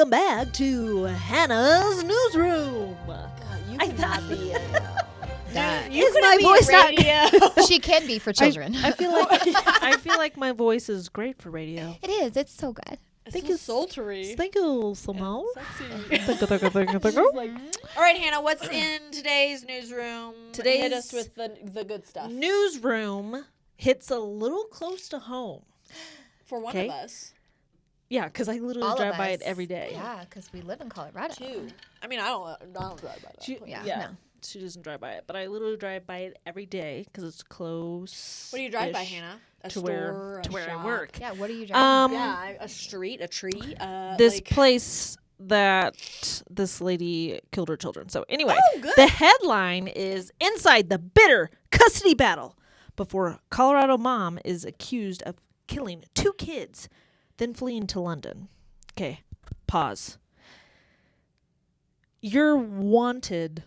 Welcome back to Hannah's Newsroom. You cannot be in That Is my voice not? she can be for children. I feel like my voice is great for radio. It is. It's so good. Thank so you, sultry. Thank you, Simone. Sexy. Thank you. All right, Hannah, what's in today's newsroom? Today's Hit us with the good stuff. Newsroom hits a little close to home. For one Okay. of us. Yeah, because I literally All drive of by it us. every day. Yeah, because we live in Colorado. Two. I mean, I don't drive by that. She, place. Yeah, yeah, no. she doesn't drive by it, but I literally drive by it every day because it's close. What do you drive by, Hannah? A to store, where a I shop? work. Yeah, what are you driving? Yeah, a street, a tree. This like, place that this lady killed her children. So anyway, Oh, good. the headline is Inside the Bitter Custody Battle before Colorado mom is accused of killing 2 kids, then fleeing to London. Okay, pause. You're wanted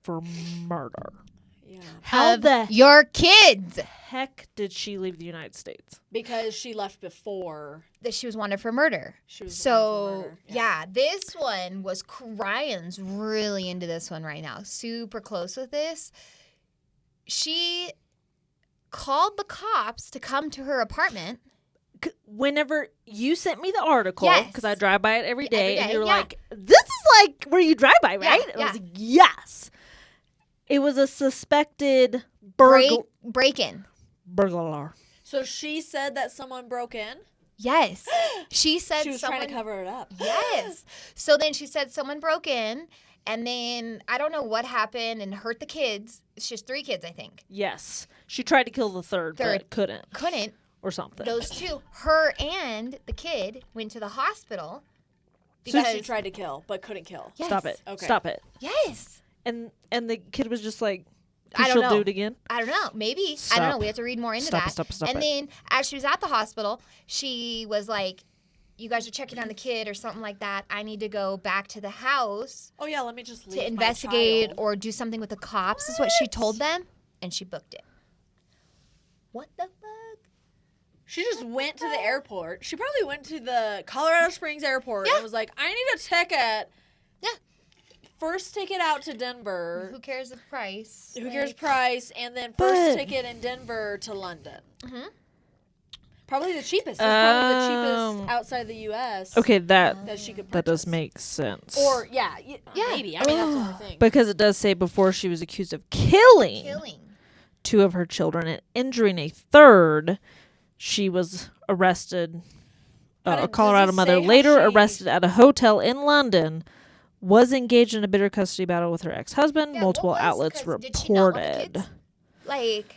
for murder. Yeah. How Of the your kids. heck did she leave the United States? Because she left before That she was wanted for murder. she was So, wanted for murder. yeah, this one was Ryan's really into this one right now. Super close with this. She called the cops to come to her apartment. Whenever you sent me the article, Yes. because I drive by it every day, and day, you were yeah. like, this is like where you drive by, right? And I yeah. was like, yes. It was a suspected Break-in. burglar. So she said that someone broke in? Yes. She said She was someone trying to cover it up. Yes. So then she said someone broke in, and then I don't know what happened and hurt the kids. She has 3 kids, I think. Yes. She tried to kill the third. But couldn't. Couldn't. Or something. Those 2, her and the kid, went to the hospital So because she tried to kill, but couldn't kill. Yes. Stop it. Okay. Stop it. Yes. And the kid was just like, I don't she'll know. do it again? I don't know. Maybe. I don't Stop. know. We have to read more into Stop it, that. stop it, stop and it. then as she was at the hospital, she was like, you guys are checking on the kid or something like that. I need to go back to the house Oh, yeah, let me just leave to investigate my child. or do something with the cops is what she told them, and she booked it. What the fuck? She just went to the airport. She probably went to the Colorado Springs airport Yeah. and was like, I need a ticket. Yeah. First ticket out to Denver. Who cares the price? Who cares price? And then But- first ticket in Denver to London. Mhm. Probably the cheapest. It's probably the Um, cheapest outside the U.S. Okay, that She could purchase. that does make sense. Or, yeah, Yeah. maybe. I mean, that's the only thing. because it does say before she was accused of killing Killing. 2 of her children and injuring a third, she was arrested. How A did- Colorado does it mother say how later she- arrested at a hotel in London, was engaged in a bitter custody battle with her ex-husband. Yeah, Multiple what was- outlets 'cause did she not want the reported. kids? Like,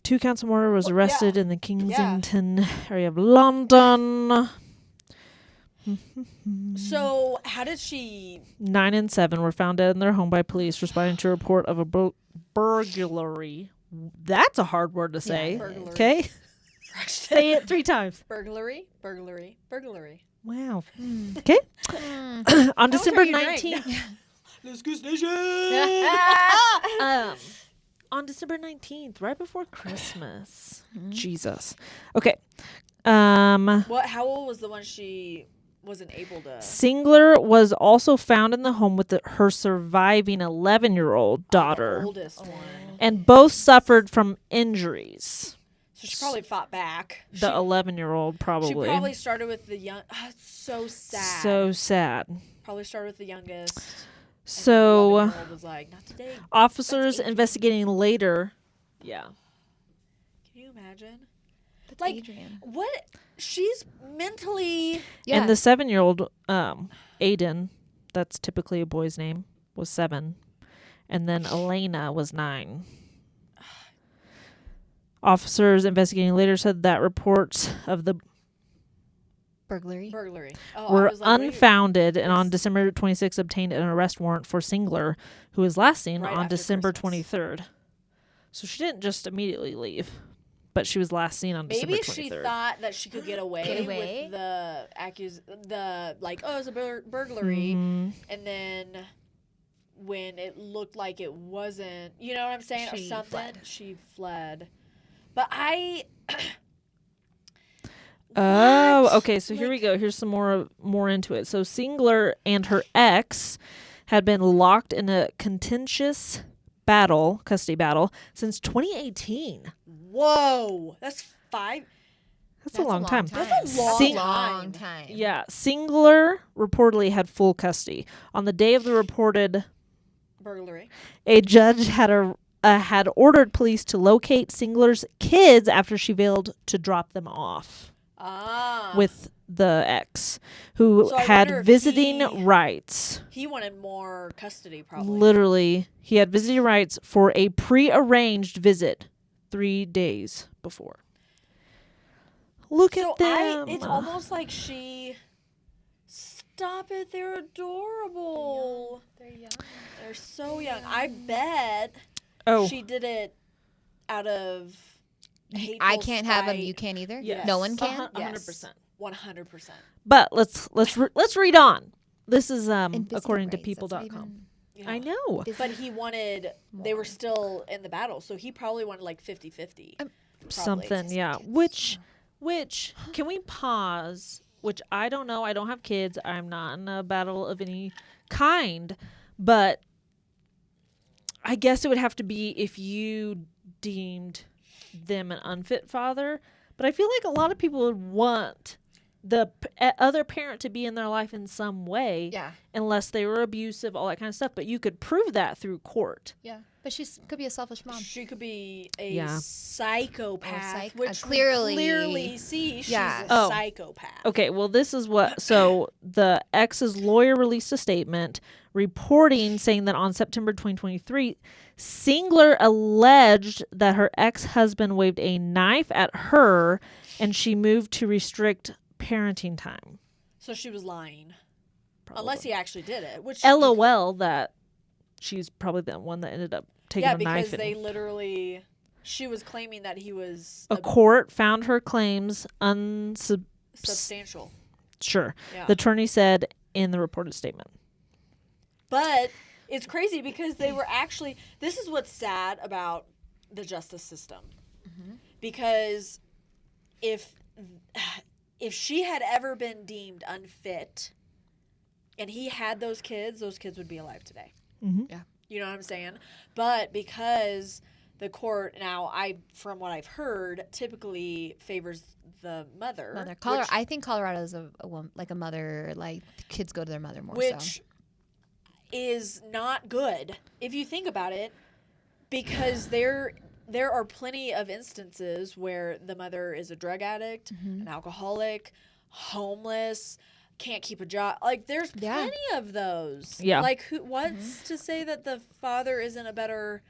2 counts of murder was Well, arrested yeah. in the Kensington area of London. So, how did she... 9 and 7 were found dead in their home by police responding to a report of a burglary. That's a hard word to say. it Burglary. Okay? Say it 3 times. Burglary, burglary, burglary. Wow. Okay. On December much are you 19th. Let's go station! On December 19th, right before Christmas. Jesus. Okay. How old was the one she wasn't able to... Singler was also found in the home with her surviving 11-year-old daughter. The oldest one. And both suffered from injuries. So she probably fought back. The 11-year-old probably. She probably started with the young... Oh, it's so sad. So sad. Probably started with the youngest. So, And the 11-year-old was like, not today. officers That's investigating later. Yeah. Can you imagine? that's Like, Adrian. What? She's mentally... Yeah. And the 7-year-old, Aiden, that's typically a boy's name, was 7. And then Elena was 9. Officers investigating later said that reports of the burglary. Oh, were I was like, what do you- unfounded, and on December 26th obtained an arrest warrant for Singler, who was last seen Right on after December Christmas. 23rd. So she didn't just immediately leave, but she was last seen on Maybe December 23rd. she thought that she could get away, with the like, oh, it's a burglary, Mhm. and then when it looked like it wasn't, you know what I'm saying, or She something, fled. she fled. But I Oh, What? okay. So here we go. Here's some more into it. So Singler and her ex had been locked in a contentious custody battle, since 2018. Whoa, that's 5. That's a long time. That's a long Sing- long time. Yeah, Singler reportedly had full custody. On the day of the reported Burglary. a judge had ordered police to locate Singler's kids after she failed to drop them off with the ex, who So I wonder had if visiting rights. He wanted more custody, probably. Literally, he had visiting rights for a prearranged visit 3 days before. Look at them. It's almost like she. Stop it! They're adorable. They're young. They're so young. I bet she did it out of. I can't have them. spite. You can't either. Yes. No one can. 100%. 100%. But let's read on. This is And visiting according to rights, that's not people.com. even- Yeah. I know. But he wanted. They were still in the battle, so he probably wanted like 50-50. Something, yeah. Which can we pause? Which I don't know. I don't have kids. I'm not in a battle of any kind. But I guess it would have to be if you deemed them an unfit father. But I feel like a lot of people would want the other parent to be in their life in some way, Yeah. unless they were abusive, all that kind of stuff. But you could prove that through court. Yeah. But she could be a selfish mom. She could be a Yeah. psychopath, Or which clearly- we clearly see she's Yeah. a Oh. psychopath. Okay, well, this is what. So the ex's lawyer released a statement reporting saying that on September 2023, Singler alleged that her ex-husband waved a knife at her and she moved to restrict parenting time. So she was lying. Probably. Unless he actually did it. Which LOL that she's probably the one that ended up taking Yeah, a knife. because they And literally. She was claiming that he was a court found her claims substantial. Sure. Yeah. The attorney said in the reported statement. But it's crazy because they were actually. This is what's sad about the justice system. Because if she had ever been deemed unfit and he had those kids would be alive today. Mm-hmm. Yeah. You know what I'm saying? But because the court now, from what I've heard, typically favors the mother. I think Colorado is a mother. Like kids go to their mother more. Which is not good if you think about it, because there are plenty of instances where the mother is a drug addict, an alcoholic, homeless, can't keep a job. Like there's plenty of those. Yeah. Like what's to say that the father isn't a better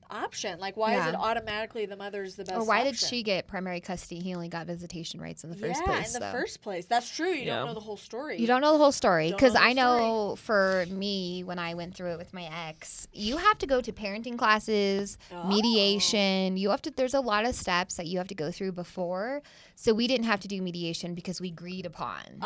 option? Like why is it automatically the mother's the best Or why option? did she get primary custody? He only got visitation rights in the first yeah, place. in the first place. That's true. You Yeah. don't know the whole story. You don't know the whole story Don't because know the I whole know for me when I went through it with my ex, you have to go to parenting classes, mediation. You have to. There's a lot of steps that you have to go through before. So we didn't have to do mediation because we agreed upon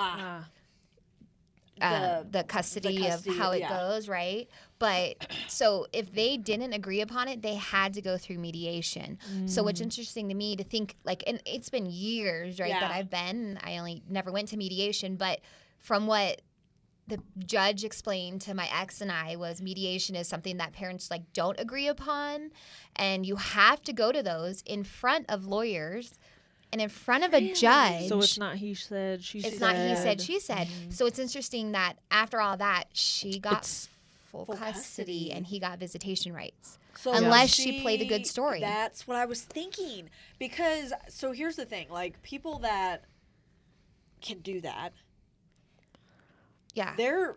the custody of how it goes, right? But so if they didn't agree upon it, they had to go through mediation. So what's interesting to me to think, like, and it's been years, right, that I've been, I only never went to mediation, but from what the judge explained to my ex and I was mediation is something that parents like don't agree upon, and you have to go to those in front of lawyers and in front of a judge. So it's not he said, she said. It's not he said, she said. So it's interesting that after all that, she got full custody and he got visitation rights. So unless she played a good story. That's what I was thinking. Because, so here's the thing. Like, people that can do that, Yeah. they're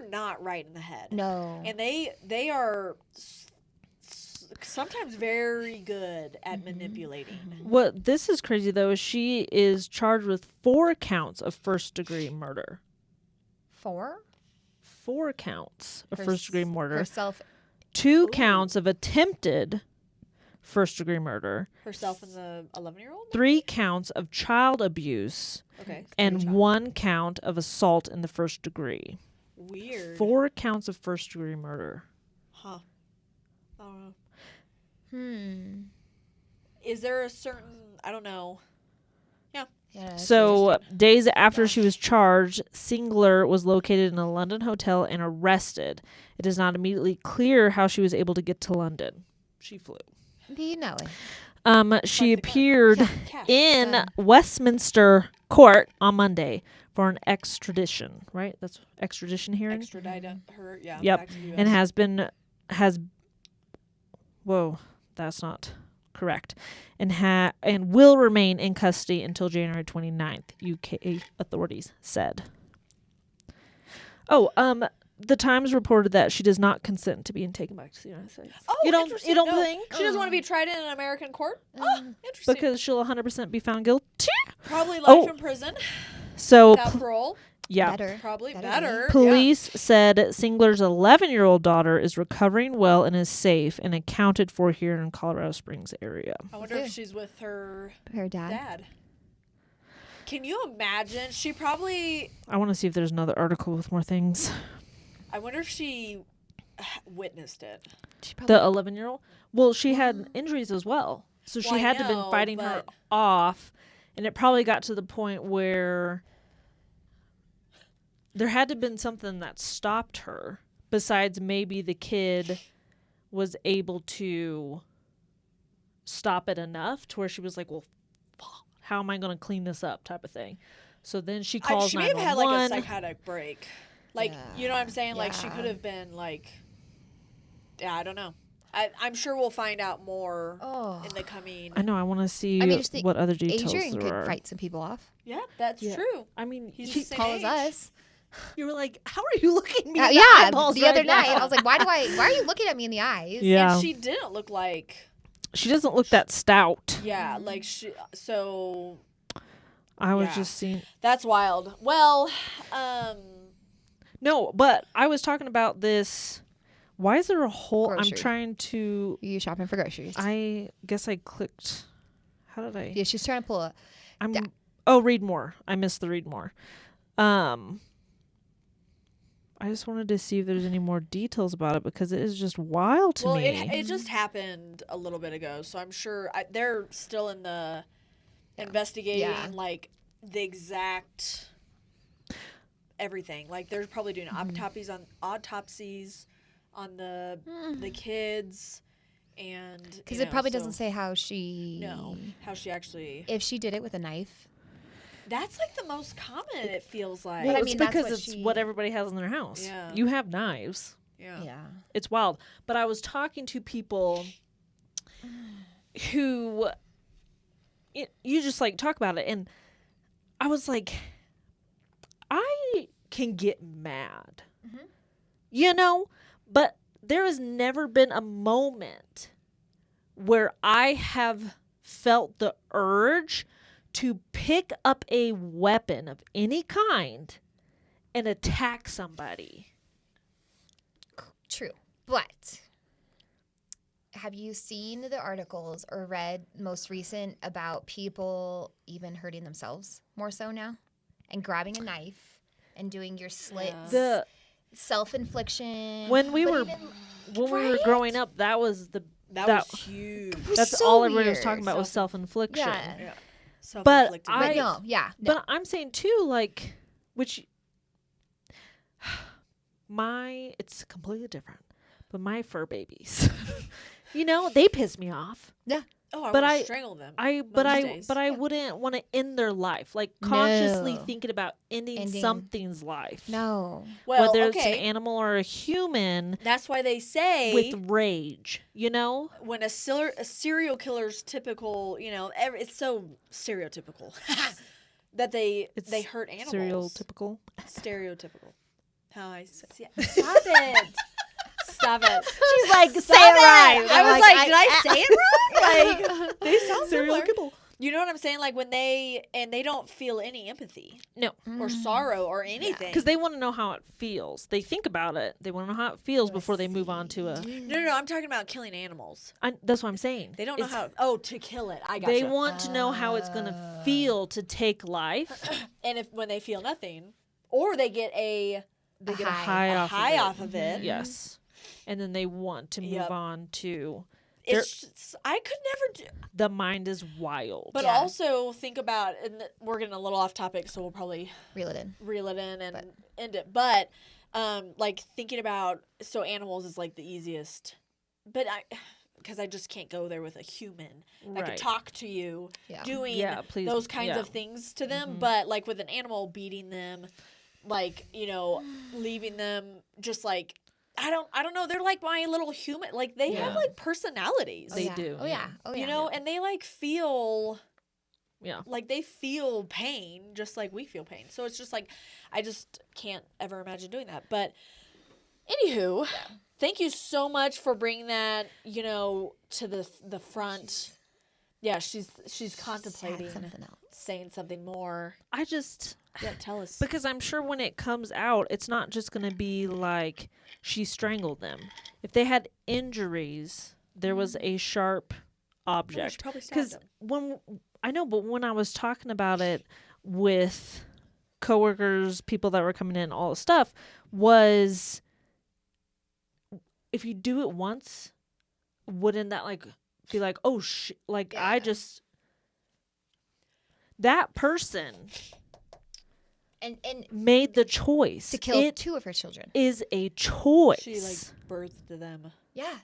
not right in the head. No. And they are sometimes very good at manipulating. What this is crazy though is she is charged with 4 counts of first-degree murder. 4? 4 counts of first-degree murder. Herself. 2 counts of attempted first-degree murder. Herself and the 11-year-old? 3 counts of child abuse. Okay. And 1 count of assault in the first degree. Weird. 4 counts of first-degree murder. Huh. I don't know. Hmm. Is there a certain, I don't know. Yeah. Yeah, that's So, interesting. days after she was charged, Singler was located in a London hotel and arrested. It is not immediately clear how she was able to get to London. She flew. You know it. She Like the gun. appeared Cash. in Done. Westminster Court on Monday for an extradition, right? That's extradition hearing. Extradite her, yeah. Yep. Back to the US. And whoa, that's not correct. And will remain in custody until January 29th, UK authorities said. Oh, the Times reported that she does not consent to being taken back to the United States. Oh, you don't interesting. you don't No, think? she doesn't want to be tried in an American court? Oh, interesting. Because she'll 100% be found guilty. Probably life Oh. in prison So without parole. yeah. Better. Probably Better better. Police said Singler's 11-year-old daughter is recovering well and is safe and accounted for here in Colorado Springs area. Yeah. I wonder if she's with her Her dad. dad. Can you imagine? She probably. I want to see if there's another article with more things. I wonder if she witnessed it. She probably The 11-year-old? Well, she had injuries as well. So she Well, I had to have know, been fighting her but- off. And it probably got to the point where there had to have been something that stopped her. Besides maybe the kid was able to stop it enough to where she was like, well, fuck, how am I going to clean this up type of thing. So then she calls She may have had like a 911. psychotic break. Like, you know what I'm saying? Like, she Yeah. could have been like, yeah, I don't know. I'm sure we'll find out more Oh. in the coming. I know. I want to see I mean, just think what other details Adrian there could are. fight some people off. Yeah, that's Yeah. true. I mean, He's he the same Call as age. us. you were like, how are you looking me in the Yeah, eyeballs the other right night now? I was like, why are you looking at me in the eyes? Yeah. And she didn't look like, She doesn't look that stout. yeah, like so I was Yeah. just seeing. that's wild. Well, No, but I was talking about this. Why is there a whole? Grocery. I'm trying to. You shopping for groceries? I guess I clicked. How did I? Yeah, she's trying to pull a. I'm. da- Oh, read more. I missed the read more. I just wanted to see if there's any more details about it because it is just wild to well, me. it just happened a little bit ago, so I'm sure they're still in the investigating Yeah. like the exact everything. Like they're probably doing autopsies on the kids, and Because it probably doesn't say how she. no how she actually. If she did it with a knife. That's like the most common. It feels like. well, I it's mean, that's because what it's she- what everybody has in their house. Yeah. You have knives. yeah. Yeah. It's wild. But I was talking to people who you just like talk about it, and I was like, I can get mad, you know, but there has never been a moment where I have felt the urge to pick up a weapon of any kind and attack somebody. True. But have you seen the articles or read most recent about people even hurting themselves more so now? And grabbing a knife and doing your slits, The self-infliction. when we but were even- when we were right? growing up, that was the That That- was huge. was that's so all everybody was weird. talking about was self-infliction. Yeah. Yeah. But Self-inflicted I- But wounds. no, yeah. No. But I'm saying too, like, which it's completely different. But my fur babies, you know, they piss me off. Oh, I but would I- strangle them. But days. I wouldn't want to end their life. Like consciously No. thinking about ending Ending- something's life. No. Well, Whether it's an okay. animal or a human That's why they say with rage, you know? when a serial killer's typical, you know, it's so stereotypical that they hurt animals. Stereotypical. Stereotypical. How I say stop it. Stop it. She's like, say Stop it right. I was like, like, did I say it wrong? Like, they sound similar. Stereotypical. You know what I'm saying? Like when they don't feel any empathy No. or sorrow or anything. Because they want to know how it feels. They think about it. They want to know how it feels before they move on to a. No, I'm talking about killing animals. That's what I'm saying. They don't know It's- how. Oh, to kill it. I got They you. want to know how it's going to feel to take life. And if when they feel nothing, or they get a They get a high high high off off of it. Yes. And then they want to move Yep. on to it's just, I could never do. The mind is wild. But Yeah. also think about, and we're getting a little off topic, so we'll probably Reel it in. reel it in and end it. But like thinking about, so animals is like the easiest, but because I just can't go there with a human that could Right. talk to you, Yeah. doing Yeah, please. those kinds Yeah. of things to them. Mhm. But like with an animal, beating them, like, you know, leaving them just like, I don't know. They're like my little human. Like they have Yeah. like personalities. Oh, They yeah. do, Oh, yeah. yeah. Oh, yeah. You know, and they like feel Yeah. like they feel pain just like we feel pain. So it's just like I just can't ever imagine doing that. But anywho, thank you so much for bringing that, you know, to the front. Yeah, she's contemplating Something else. saying something more. I just Yeah, tell us. because I'm sure when it comes out, it's not just going to be like she strangled them. If they had injuries, there was a sharp object. probably stabbed Because them. when I know, but when I was talking about it with coworkers, people that were coming in, all the stuff was, if you do it once, wouldn't that like be like, oh like I Yeah. just that person And made the choice to kill It 2 of her children. is a choice. She like birthed them. Yeah.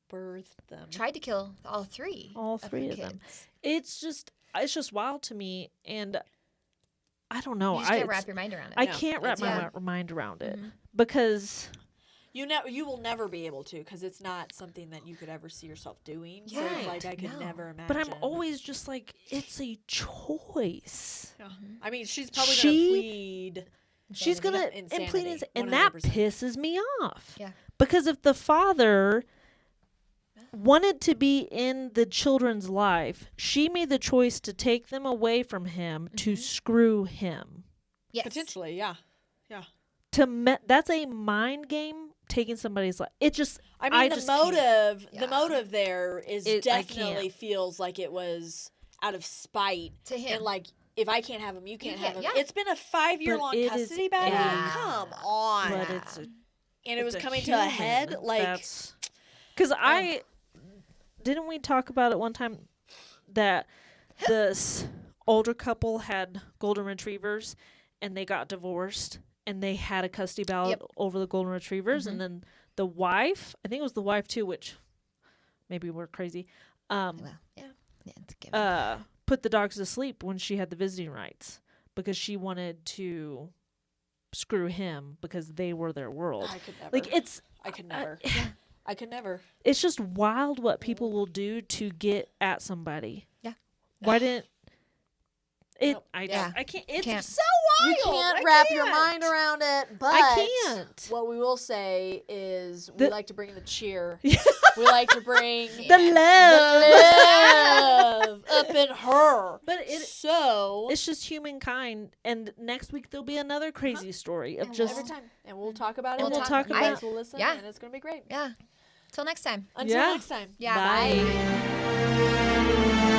Birthed them. Tried to kill all 3. All of her 3 of them. kids. It's just wild to me, and I don't know. You just can't wrap your mind around it. I No, can't wrap my yeah. mind around it Mhm. because You will never be able to, because it's not something that you could ever see yourself doing. So it's Right. like I could No. never imagine. but I'm always just like, it's a choice. Yeah. I mean, she's probably She- gonna plead. She's gonna Insanity, and plead, and that 100%. pisses me off. Yeah. Because if the father wanted to be in the children's life, she made the choice to take them away from him to Mhm. screw him. Yes. Potentially, yeah. That's a mind game, taking somebody's life. It just I mean, I the just can't. motive, Yeah. the motive there is I definitely can't. feels like it was out of spite To him. and like, if I can't have him, you can't have him. yeah. It's been a 5-year-long it is custody battle. Yeah. Come on, but it's a and it was it's coming to a head. human. Like, because I didn't we talk about it one time that this older couple had golden retrievers and they got divorced and they had a custody battle Yep. over the golden retrievers, Mhm. and then the wife, I think it was the wife too, which maybe we're crazy, Well, yeah. Yeah, it's a given. put the dogs to sleep when she had the visiting rights because she wanted to screw him because they were their world. I could never. Like I could never. I could never. it's just wild what people will do to get at somebody. Yeah. Why didn't it? Nope. I can't. It's Can't. so wild. You can't I wrap your can't. mind around it, but I can't. what we will say is we The- like to bring the cheer. We like to bring The love. love up in her. But So it's just humankind, and next week there'll be another crazy story of and just every time, and we'll talk about it. And we'll more. talk You about- guys will listen, Yeah. and it's gonna be great. Yeah. Till next time. Until Yeah. next time. Yeah. Bye. Bye.